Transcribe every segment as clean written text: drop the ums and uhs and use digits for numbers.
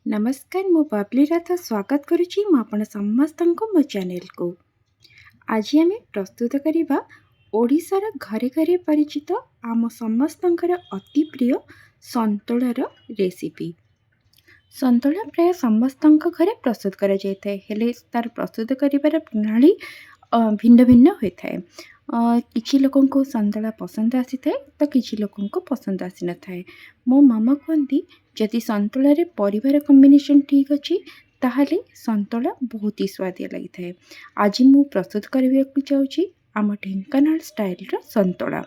नमस्कार मु बबली राथा स्वागत करुच्ची मु आपण समस्तंको मो चैनल को। आज आम प्रस्तुत करवा ओडिशार घरे घरे परिचित आम समस्तंकर अति प्रिय संतुलार रेसिपी। संतुला प्राय समस्तंक घरे प्रस्तुत करा जाय थाए, हेले तार प्रस्तुत करिवार प्रणाली भिन्न भिन्न होता है। किछि लोकों को संतुला पसंद आसी थाए तो किछि लोकों को पसंद आसी न थाए। मो मामा कहती जदि संतुला रे परिवार कॉम्बिनेशन ठीक अच्छी ताहले संतुला बहुत ही स्वादिया लगी थाए। आज मु प्रस्तुत करबा को चाहूची आम ढेंकानाल स्टाइल रा संतुला।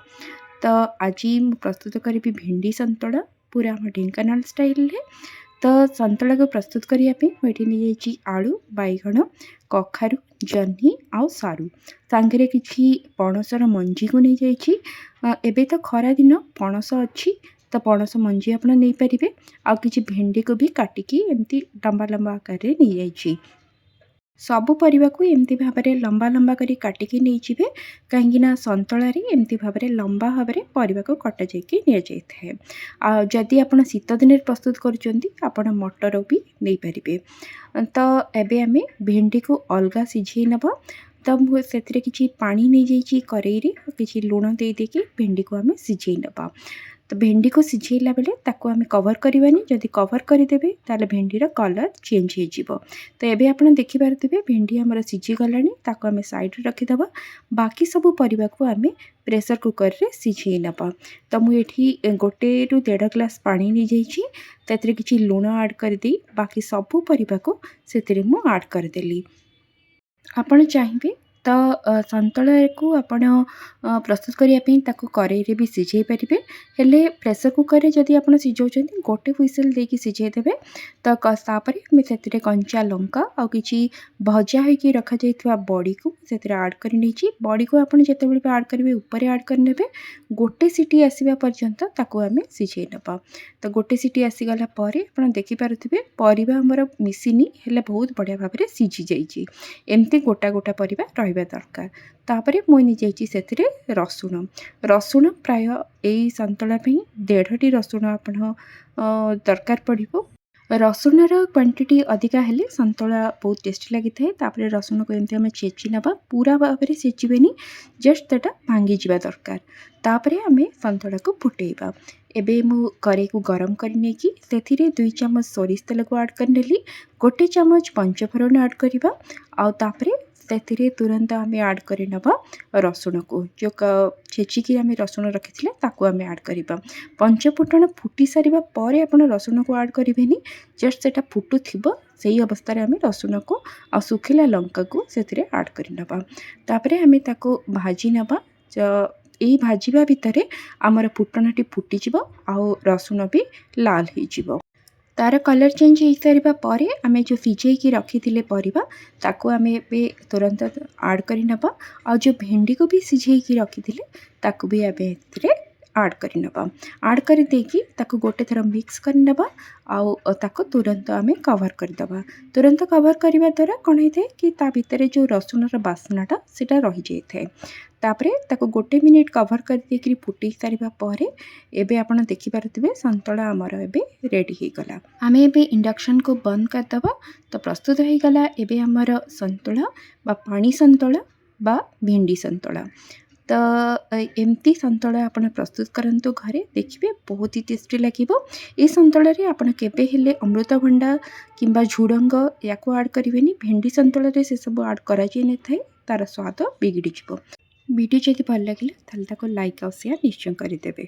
तो आज मु प्रस्तुत करी भेंडी संतुला पूरा आम ढेंकानाल स्टाइल रे। तो संतुला को प्रस्तुत करने मुझे नहीं जाइए आलू बैगण कखारु जह्नी आउ सारू सांगे किसी पणसर मंजी को नहीं जाइए। एबे तो खरा दिन पणस अच्छी तो पणस मंजी आप नहीं पारे आ कि भेंडी को भी काटिकी एमती लंबा लंबा आकार नहीं जाइए। सबु परिवा को एमती भाव में लंबा लंबा करी काटिकी नहीं जिवे कहीं संतुला एमती भाव में लंबा भाव में परिवा को कटा जाइए नि जाए। जदि आप शीत दिन प्रस्तुत कर मटर भी नहीं पारे। तो एबे आम भेंडी को अलग सिझे नब। तो मुझे किसी पानी नहीं जाइए करेई किसी लुण दे देकी भेंडी को आम सिझे नब। तो भेंडी को सिझेला बेले ताको आम कवर करवानी, जदि कवर करदेवे ताले भेंडीर कलर चेंज हो। तो एबे आप देखिपारे भेंडी आमर सिझी गलानी, ताको आम साइड रखीदबा। बाकी सब परिवा को आम प्रेशर कुकर रे सिझे नबा। तो मुझे 1 ରୁ 1.5 ग्लास पानी नहीं जाइए किसी लुण आड कर दे बाकी सबू परिवा को से मु आड करदेली। आपण चाहिए तो संतुला को आपण प्रस्तुत करने करेई भी सिझे पारे। हेले प्रेशर कुकर रे जदि आप सिझाऊँ गोटे हुइसेल देकी सिझेदेवे। तो तापर से कंचा लंका आ कि भजा होगी रखा जाइथिबा बड़ी को से आड कर नहीं। बड़ी को आप जिते आड करेंगे ऊपर आड करने गोटे सीटी आसवा पर्यंत ताको आम सिझे नबा। तो गोटे सीटी आसीगला आप देखिपारे परिवा आमर मिसिनी हेले बहुत बढ़िया भाव में सिझी जाइए। एमती गोटा गोटा परिवा रहिबा दरकार। तापरे मुई नहीं जाइए से रसुण रसुण प्राय यही संतुला 1.5 रसुण आप दरकार पड़ो। रसुणर क्वांटिटी अधिका हेले संतुला बहुत टेस्टी लगी थाए। तापरे रसुण को एमती आम छेची नबा, पूरा भाव में छेचबेनी, जस्ट तेटा भांगी जावा दरकार। तापरे आम संतुला को फुटेबा। एबे मु कड़े को गरम करने की से 2 चामच सोरिष तेल को आड करनेली, 1 चामच पंचफोरन आड करवा आ तापरे से तुरंत आम आड कर नबा रसुण को जो छेचिकी आम रसुण रखी ताकू आम आड करवा। पंचफुटन फुटी सारा पर आप रसुण को आड करेनि, जस्ट से फुटु थी से अवस्था आम रसुण को आ सुखिला लंका को से आड कर नबा। तापरे आम ताको भाजी नबा। यही भाजवा भितर आमर फुटनटी फुटीज आ रसुण भी लाल हो तार कलर चेंज हो सारा पर आम जो सिझे रखी परिवा ताको आम तुरंत आड कर नबा। आ जो भेंडी को भी सिझे रखी ताको भी आम आड कर नबा। आड कर देकी ताको गोटे थर मिक्स कर नबा आ ताको तुरंत आम कवर करदबा। तुरंत कवर करने द्वारा कौन होता है कि ता भितर जो रसुणर बास्नाटा सेटा रही जाए। तापरे ताको 1 मिनिट कवर कर देकी फुटी सारा पर एबे आपण देखिपारे संतुला आमर एबे रेडी हो गला। आम एबे इंडक्शन को बंद करदबा। तो प्रस्तुत हो गला एबे आमर संतुला बा पानी संतुला बा भेंडी संतुला। तो एमती संतुला आप प्रस्तुत करंतु घरे देखिए बहुत ही टेस्टी लगे। ये संतुला रे आपण केबे हेले अमृतभंडा किंबा झुडंग या आड करेनि। भेंडी संतुला रे से सब आड करा जाय न थाए, तार स्वाद बिगड़ी जिवो। वीडियो जदि भल लगे ताले ताको लाइक और शेयर निश्चय करदेवे।